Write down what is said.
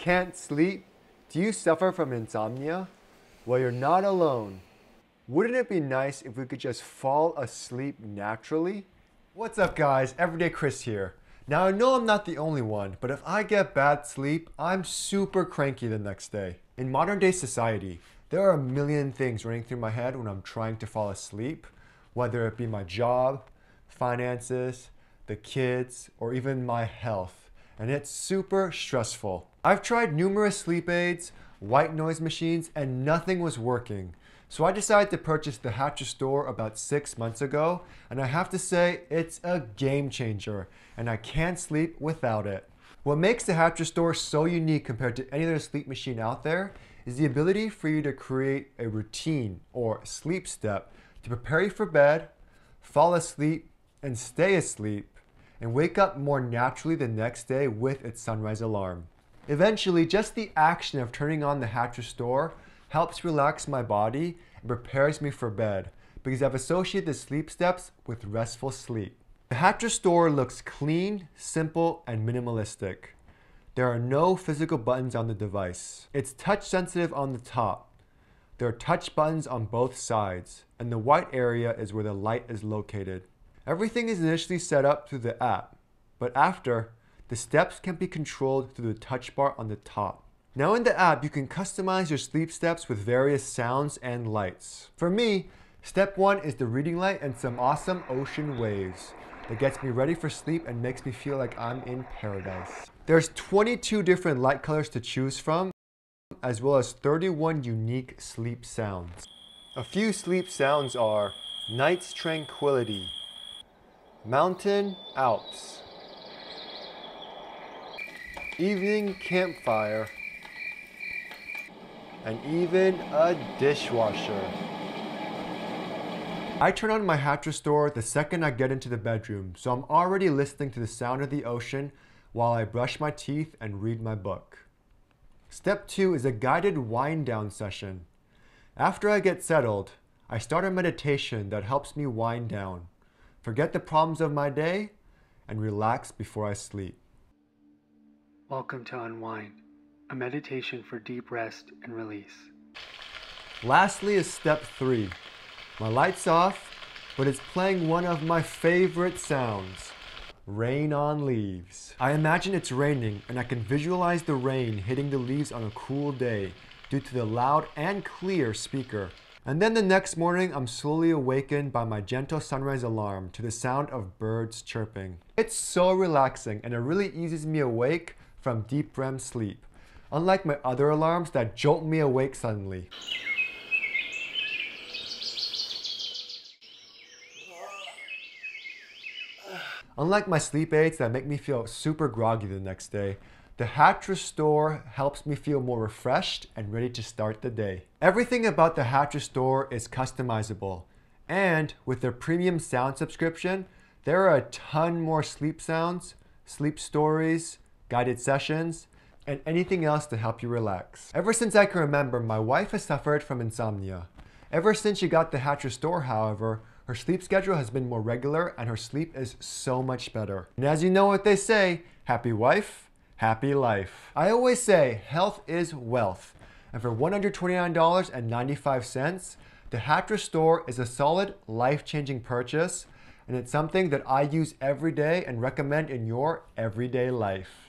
Can't sleep? Do you suffer from insomnia? Well, you're not alone. Wouldn't it be nice if we could just fall asleep naturally? What's up guys, Everyday Chris here. Now I know I'm not the only one, but if I get bad sleep, I'm super cranky the next day. In modern day society, there are a million things running through my head when I'm trying to fall asleep, whether it be my job, finances, the kids, or even my health. And it's super stressful. I've tried numerous sleep aids, white noise machines, and nothing was working. So I decided to purchase the Hatcher Store about 6 months ago, and I have to say it's a game changer, and I can't sleep without it. What makes the Hatcher Store so unique compared to any other sleep machine out there is the ability for you to create a routine or sleep step to prepare you for bed, fall asleep, and stay asleep, and wake up more naturally the next day with its sunrise alarm. Eventually, just the action of turning on the Hatcher Store helps relax my body and prepares me for bed because I've associated the sleep steps with restful sleep. The Hatcher Store looks clean, simple, and minimalistic. There are no physical buttons on the device. It's touch sensitive on the top. There are touch buttons on both sides, and the white area is where the light is located. Everything is initially set up through the app, but after, the steps can be controlled through the touch bar on the top. Now in the app, you can customize your sleep steps with various sounds and lights. For me, step 1 is the reading light and some awesome ocean waves that gets me ready for sleep and makes me feel like I'm in paradise. There's 22 different light colors to choose from, as well as 31 unique sleep sounds. A few sleep sounds are night's tranquility, mountain Alps, evening campfire, and even a dishwasher. I turn on my Hatcher Store the second I get into the bedroom, so I'm already listening to the sound of the ocean while I brush my teeth and read my book. Step 2 is a guided wind down session. After I get settled, I start a meditation that helps me wind down, forget the problems of my day, and relax before I sleep. Welcome to Unwind, a meditation for deep rest and release. Lastly is step 3. My light's off, but it's playing one of my favorite sounds, rain on leaves. I imagine it's raining and I can visualize the rain hitting the leaves on a cool day due to the loud and clear speaker. And then the next morning, I'm slowly awakened by my gentle sunrise alarm to the sound of birds chirping. It's so relaxing and it really eases me awake from deep REM sleep, unlike my other alarms that jolt me awake suddenly. Unlike my sleep aids that make me feel super groggy the next day, the Hatcher Store helps me feel more refreshed and ready to start the day. Everything about the Hatcher Store is customizable, and with their premium sound subscription, there are a ton more sleep sounds, sleep stories, guided sessions, and anything else to help you relax. Ever since I can remember, my wife has suffered from insomnia. Ever since she got the Hatcher Store, however, her sleep schedule has been more regular and her sleep is so much better. And as you know what they say, happy wife, happy life. I always say health is wealth. And for $129.95, the Hatcher Store is a solid, life-changing purchase, and it's something that I use every day and recommend in your everyday life.